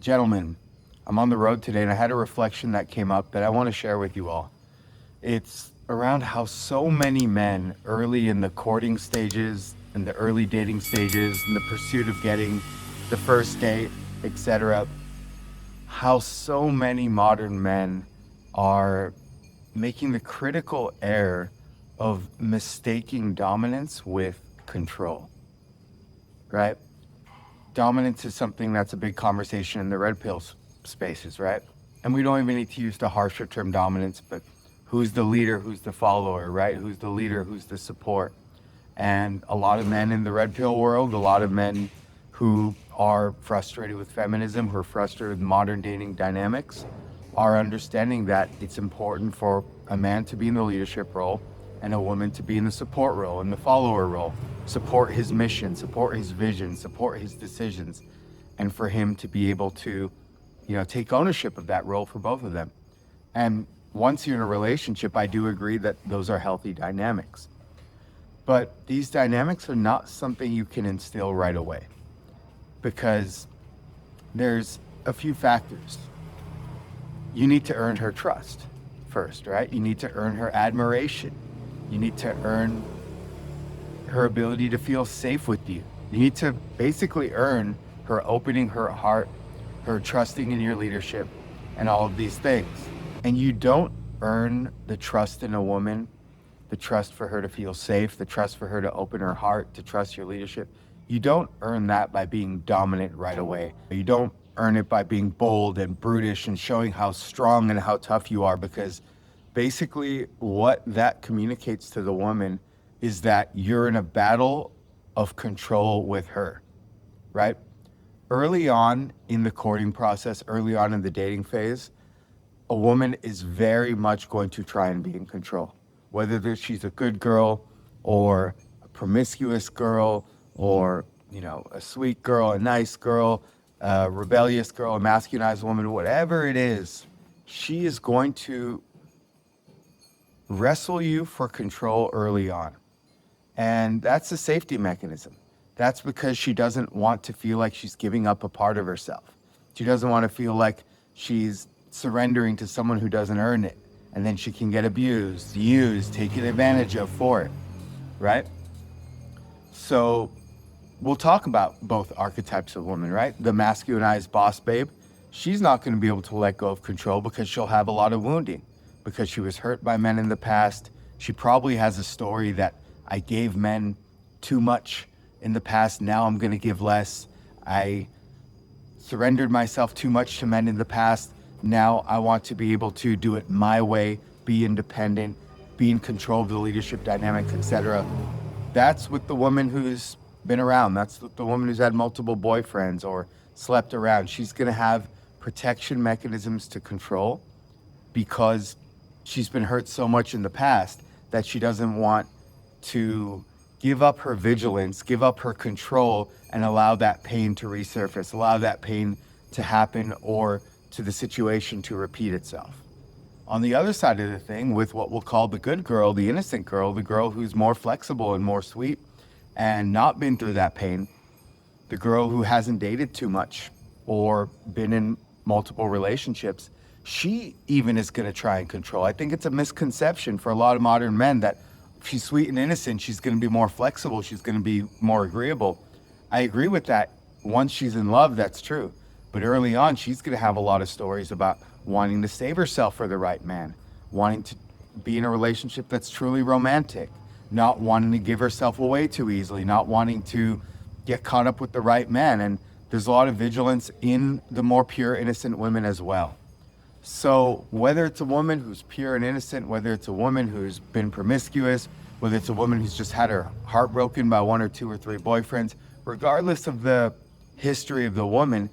Gentlemen, I'm on the road today and I had a reflection that came up that I want to share with you all. It's around how so many men early in the courting stages and the early dating stages and the pursuit of getting the first date, etc., how so many modern men are making the critical error of mistaking dominance with control, right? Dominance is something that's a big conversation in the red pill spaces, right? And we don't even need to use the harsher term dominance, but who's the leader, who's the follower, right? Who's the leader, who's the support? And a lot of men in the red pill world, a lot of men who are frustrated with feminism, who are frustrated with modern dating dynamics, are understanding that it's important for a man to be in the leadership role and a woman to be in the support role and the follower role, support his mission, support his vision, support his decisions, and for him to be able to, take ownership of that role for both of them. And once you're in a relationship, I do agree that those are healthy dynamics. But these dynamics are not something you can instill right away because there's a few factors. You need to earn her trust first, right? You need to earn her admiration. You need to earn her ability to feel safe with you. You need to basically earn her opening her heart, her trusting in your leadership, and all of these things. And you don't earn the trust in a woman, the trust for her to feel safe, the trust for her to open her heart, to trust your leadership. You don't earn that by being dominant right away. You don't earn it by being bold and brutish and showing how strong and how tough you are, because basically what that communicates to the woman is that you're in a battle of control with her, right? Early on in the courting process, early on in the dating phase, a woman is very much going to try and be in control. Whether she's a good girl or a promiscuous girl or, a sweet girl, a nice girl, a rebellious girl, a masculinized woman, whatever it is, she is going to wrestle you for control early on. And that's a safety mechanism. That's because she doesn't want to feel like she's giving up a part of herself. She doesn't want to feel like she's surrendering to someone who doesn't earn it. And then she can get abused, used, taken advantage of for it, right? So we'll talk about both archetypes of women, right? The masculinized boss babe, she's not going to be able to let go of control because she'll have a lot of wounding, because she was hurt by men in the past. She probably has a story that I gave men too much in the past, now I'm going to give less. I surrendered myself too much to men in the past, now I want to be able to do it my way, be independent, be in control of the leadership dynamics, etc. That's with the woman who's been around. That's with the woman who's had multiple boyfriends or slept around. She's going to have protection mechanisms to control because she's been hurt so much in the past that she doesn't want to give up her vigilance, give up her control, and allow that pain to resurface, allow that pain to happen or to the situation to repeat itself. On the other side of the thing, with what we'll call the good girl, the innocent girl, the girl who's more flexible and more sweet and not been through that pain, the girl who hasn't dated too much or been in multiple relationships, she even is going to try and control. I think it's a misconception for a lot of modern men that if she's sweet and innocent, she's going to be more flexible, she's going to be more agreeable. I agree with that. Once she's in love, that's true. But early on, she's going to have a lot of stories about wanting to save herself for the right man, wanting to be in a relationship that's truly romantic, not wanting to give herself away too easily, not wanting to get caught up with the right man. And there's a lot of vigilance in the more pure, innocent women as well. So whether it's a woman who's pure and innocent, whether it's a woman who's been promiscuous, whether it's a woman who's just had her heart broken by one or two or three boyfriends, regardless of the history of the woman,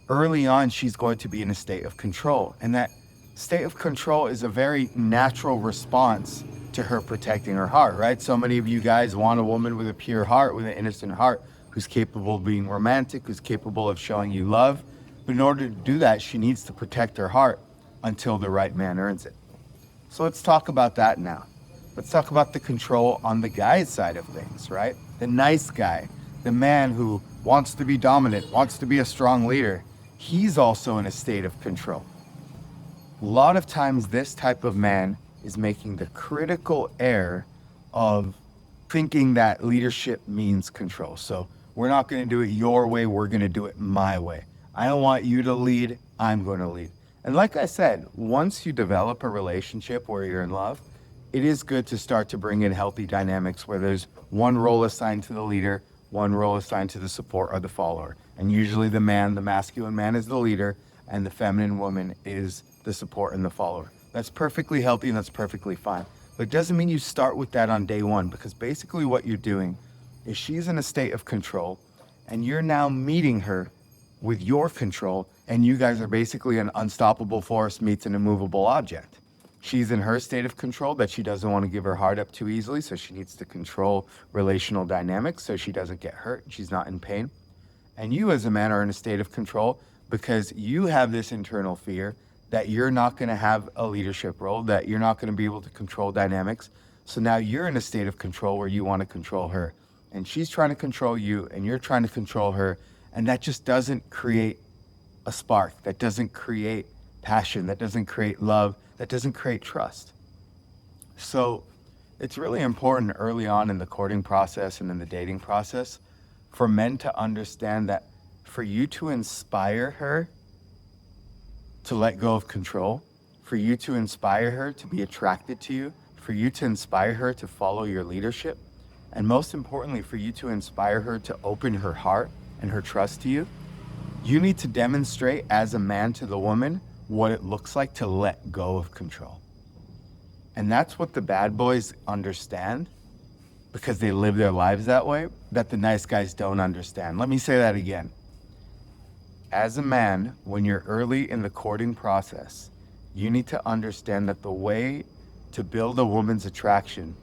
early on, she's going to be in a state of control. And that state of control is a very natural response to her protecting her heart, right? So many of you guys want a woman with a pure heart, with an innocent heart, who's capable of being romantic, who's capable of showing you love. But in order to do that, she needs to protect her heart until the right man earns it. So let's talk about that now. Let's talk about the control on the guy's side of things, right? The nice guy, the man who wants to be dominant, wants to be a strong leader. he's also in a state of control. A lot of times, this type of man is making the critical error of thinking that leadership means control. So we're not going to do it your way, we're going to do it my way. I don't want you to lead, I'm going to lead. And like I said, once you develop a relationship where you're in love, it is good to start to bring in healthy dynamics where there's one role assigned to the leader, one role assigned to the support or the follower. And usually the masculine man is the leader, and the feminine woman is the support and the follower. That's perfectly healthy and that's perfectly fine. But it doesn't mean you start with that on day one, because basically what you're doing is she's in a state of control and you're now meeting her with your control, and you guys are basically an unstoppable force meets an immovable object. She's in her state of control that she doesn't want to give her heart up too easily, so she needs to control relational dynamics so she doesn't get hurt, she's not in pain. And you as a man are in a state of control because you have this internal fear that you're not going to have a leadership role, that you're not going to be able to control dynamics. So now you're in a state of control where you want to control her. And she's trying to control you and you're trying to control her. And that just doesn't create a spark. That doesn't create passion. That doesn't create love. That doesn't create trust. So it's really important early on in the courting process and in the dating process for men to understand that for you to inspire her to let go of control, for you to inspire her to be attracted to you, for you to inspire her to follow your leadership, and most importantly, for you to inspire her to open her heart and her trust to you, you need to demonstrate as a man to the woman what it looks like to let go of control. And that's what the bad boys understand, because they live their lives that way, that the nice guys don't understand. Let me say that again. As a man, when you're early in the courting process, you need to understand that the way to build a woman's attraction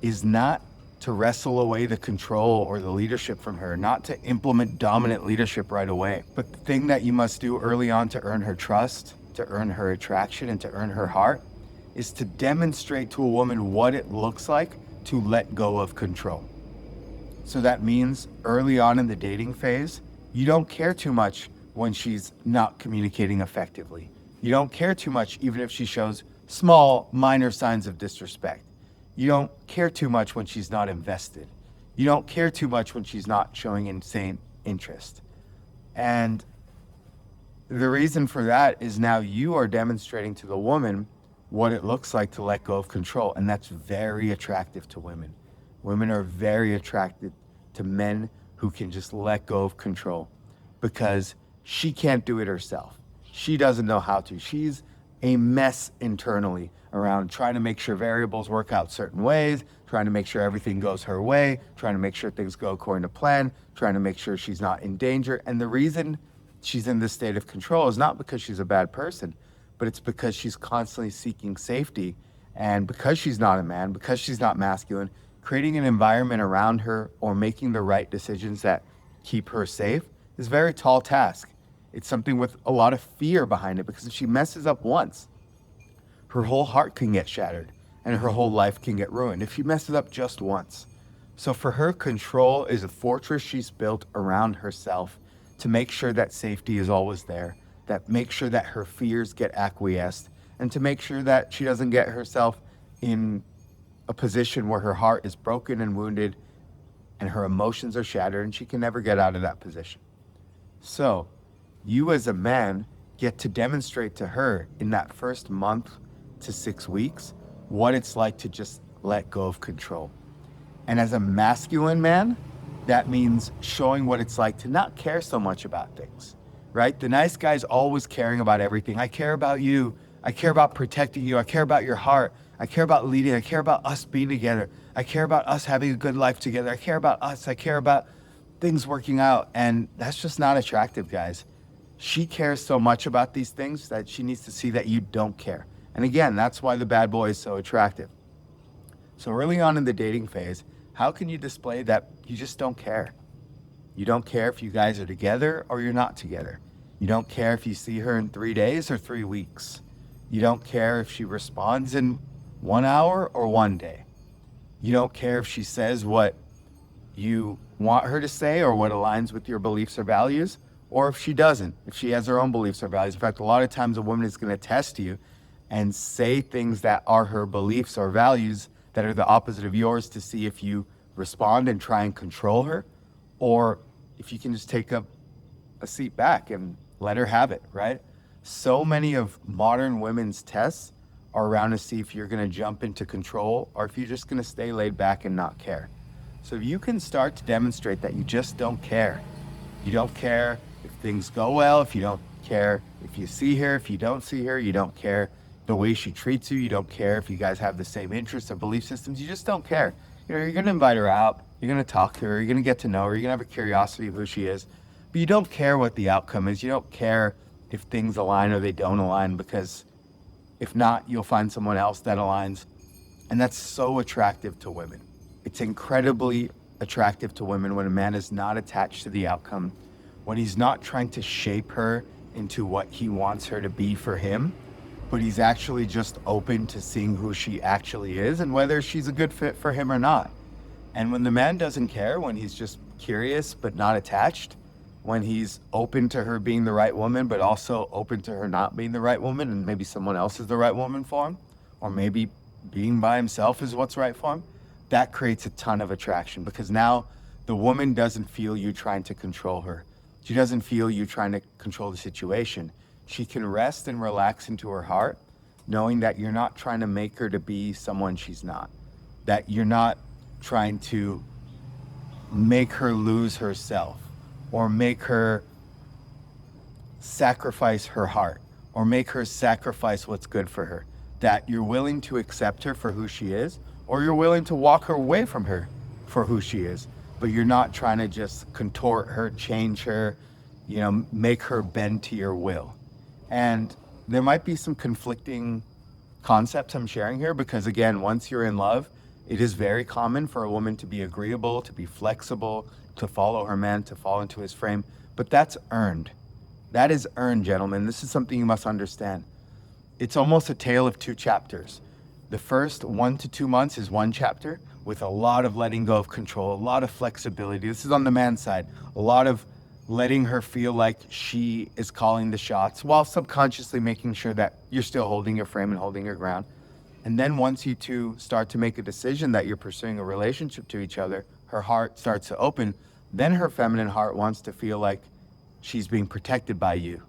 is not to wrestle away the control or the leadership from her, not to implement dominant leadership right away. But the thing that you must do early on to earn her trust, to earn her attraction, and to earn her heart is to demonstrate to a woman what it looks like to let go of control. So that means early on in the dating phase, you don't care too much when she's not communicating effectively. You don't care too much even if she shows small, minor signs of disrespect. You don't care too much when she's not invested. You don't care too much when she's not showing insane interest. And the reason for that is now you are demonstrating to the woman what it looks like to let go of control. And that's very attractive to women. Women are very attracted to men who can just let go of control because she can't do it herself. She doesn't know how to. She's a mess internally around trying to make sure variables work out certain ways, trying to make sure everything goes her way, trying to make sure things go according to plan, trying to make sure she's not in danger. And the reason she's in this state of control is not because she's a bad person, but it's because she's constantly seeking safety. And because she's not a man, because she's not masculine, creating an environment around her or making the right decisions that keep her safe is a very tall task. It's something with a lot of fear behind it, because if she messes up once, her whole heart can get shattered and her whole life can get ruined if she messes up just once. So for her, control is a fortress she's built around herself to make sure that safety is always there, that make sure that her fears get acquiesced, and to make sure that she doesn't get herself in a position where her heart is broken and wounded and her emotions are shattered and she can never get out of that position. So you as a man get to demonstrate to her in that first month to 6 weeks what it's like to just let go of control. And as a masculine man, that means showing what it's like to not care so much about things, right? The nice guy's always caring about everything. I care about you. I care about protecting you. I care about your heart. I care about leading. I care about us being together. I care about us having a good life together. I care about us. I care about things working out. And that's just not attractive, guys. She cares so much about these things that she needs to see that you don't care. And again, that's why the bad boy is so attractive. So early on in the dating phase, how can you display that you just don't care? You don't care if you guys are together or you're not together. You don't care if you see her in 3 days or 3 weeks. You don't care if she responds in 1 hour or 1 day. You don't care if she says what you want her to say or what aligns with your beliefs or values, or if she doesn't, if she has her own beliefs or values. In fact, a lot of times a woman is going to test you and say things that are her beliefs or values that are the opposite of yours to see if you respond and try and control her, or if you can just take a seat back and let her have it, right? So many of modern women's tests are around to see if you're going to jump into control or if you're just going to stay laid back and not care. So if you can start to demonstrate that you just don't care, you don't care if things go well, if you don't care if you see her, if you don't see her, you don't care the way she treats you, you don't care if you guys have the same interests or belief systems, you just don't care. You know, you're going to invite her out, you're going to talk to her, you're going to get to know her, you're going to have a curiosity of who she is, but you don't care what the outcome is. You don't care if things align or they don't align, because if not, you'll find someone else that aligns. And that's so attractive to women. It's incredibly attractive to women when a man is not attached to the outcome, when he's not trying to shape her into what he wants her to be for him, but he's actually just open to seeing who she actually is and whether she's a good fit for him or not. And when the man doesn't care, when he's just curious but not attached, when he's open to her being the right woman, but also open to her not being the right woman, and maybe someone else is the right woman for him, or maybe being by himself is what's right for him, that creates a ton of attraction, because now the woman doesn't feel you trying to control her. She doesn't feel you trying to control the situation. She can rest and relax into her heart, knowing that you're not trying to make her to be someone she's not, that you're not trying to make her lose herself, or make her sacrifice her heart, or make her sacrifice what's good for her. That you're willing to accept her for who she is, or you're willing to walk her away from her for who she is, but you're not trying to just contort her, change her, make her bend to your will. And there might be some conflicting concepts I'm sharing here, because again, once you're in love, it is very common for a woman to be agreeable, to be flexible, to follow her man, to fall into his frame, but that's earned. That is earned, gentlemen. This is something you must understand. It's almost a tale of two chapters. The first 1 to 2 months is one chapter with a lot of letting go of control, a lot of flexibility. This is on the man's side. A lot of letting her feel like she is calling the shots while subconsciously making sure that you're still holding your frame and holding your ground. And then once you two start to make a decision that you're pursuing a relationship to each other, her heart starts to open. Then her feminine heart wants to feel like she's being protected by you.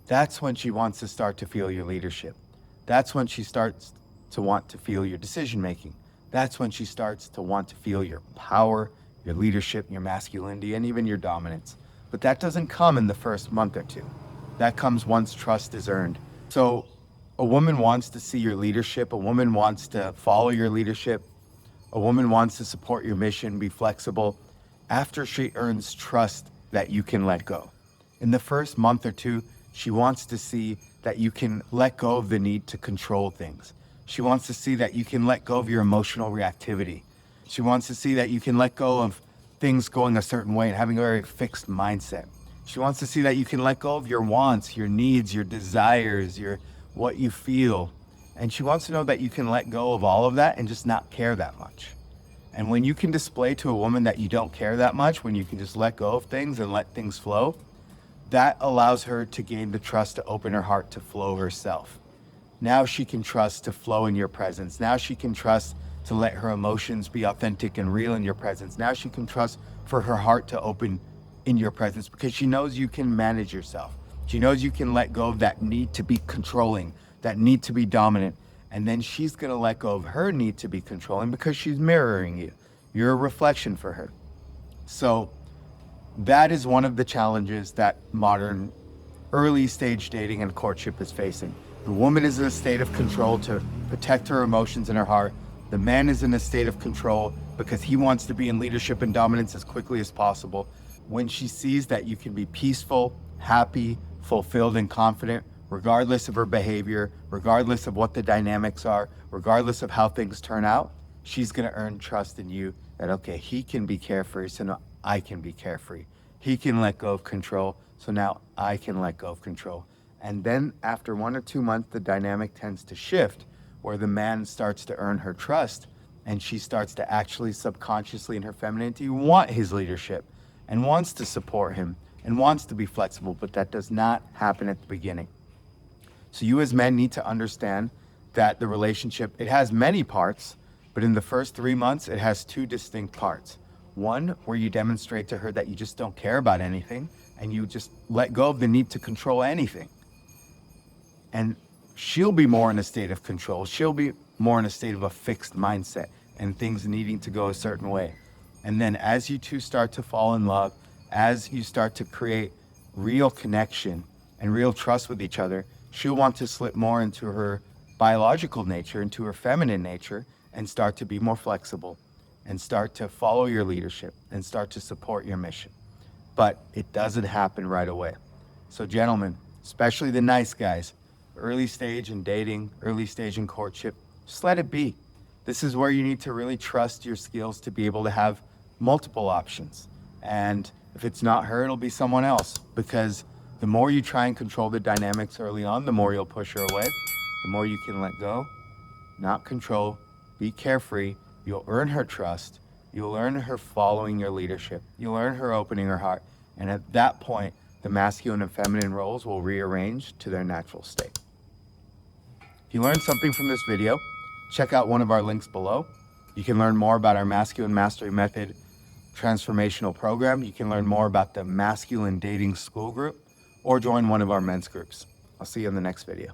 That's when she wants to start to feel your leadership. That's when she starts to want to feel your decision making. That's when she starts to want to feel your power, your leadership, your masculinity, and even your dominance. But that doesn't come in the first month or two. That comes once trust is earned. So a woman wants to see your leadership. A woman wants to follow your leadership. A woman wants to support your mission, be flexible, after she earns trust that you can let go. In the first month or two, she wants to see that you can let go of the need to control things. She wants to see that you can let go of your emotional reactivity. She wants to see that you can let go of things going a certain way and having a very fixed mindset. She wants to see that you can let go of your wants, your needs, your desires, what you feel. And she wants to know that you can let go of all of that and just not care that much. And when you can display to a woman that you don't care that much, when you can just let go of things and let things flow, that allows her to gain the trust to open her heart to flow herself. Now she can trust to flow in your presence. Now she can trust to let her emotions be authentic and real in your presence. Now she can trust for her heart to open in your presence, because she knows you can manage yourself. She knows you can let go of that need to be controlling, that need to be dominant. And then she's going to let go of her need to be controlling, because she's mirroring you. You're a reflection for her. So that is one of the challenges that modern early stage dating and courtship is facing. The woman is in a state of control to protect her emotions and her heart. The man is in a state of control because he wants to be in leadership and dominance as quickly as possible. When she sees that you can be peaceful, happy, fulfilled, and confident, regardless of her behavior, regardless of what the dynamics are, regardless of how things turn out, she's going to earn trust in you that, okay, he can be carefree, so now I can be carefree. He can let go of control, so now I can let go of control. And then after 1 or 2 months, the dynamic tends to shift, where the man starts to earn her trust, and she starts to actually subconsciously in her femininity want his leadership and wants to support him and wants to be flexible, but that does not happen at the beginning. So you as men need to understand that the relationship, it has many parts, but in the first 3 months, it has 2 distinct parts. One, where you demonstrate to her that you just don't care about anything and you just let go of the need to control anything. And she'll be more in a state of control. She'll be more in a state of a fixed mindset and things needing to go a certain way. And then as you two start to fall in love, as you start to create real connection and real trust with each other, she'll want to slip more into her biological nature, into her feminine nature, and start to be more flexible and start to follow your leadership and start to support your mission. But it doesn't happen right away. So gentlemen, especially the nice guys, early stage in dating, early stage in courtship, just let it be. This is where you need to really trust your skills to be able to have multiple options. And if it's not her, it'll be someone else, because the more you try and control the dynamics early on, the more you'll push her away, the more you can let go, not control, be carefree. You'll earn her trust. You'll earn her following your leadership. You'll earn her opening her heart. And at that point, the masculine and feminine roles will rearrange to their natural state. If you learned something from this video, check out one of our links below. You can learn more about our Masculine Mastery Method transformational program. You can learn more about the Masculine Dating School Group, or join one of our men's groups. I'll see you in the next video.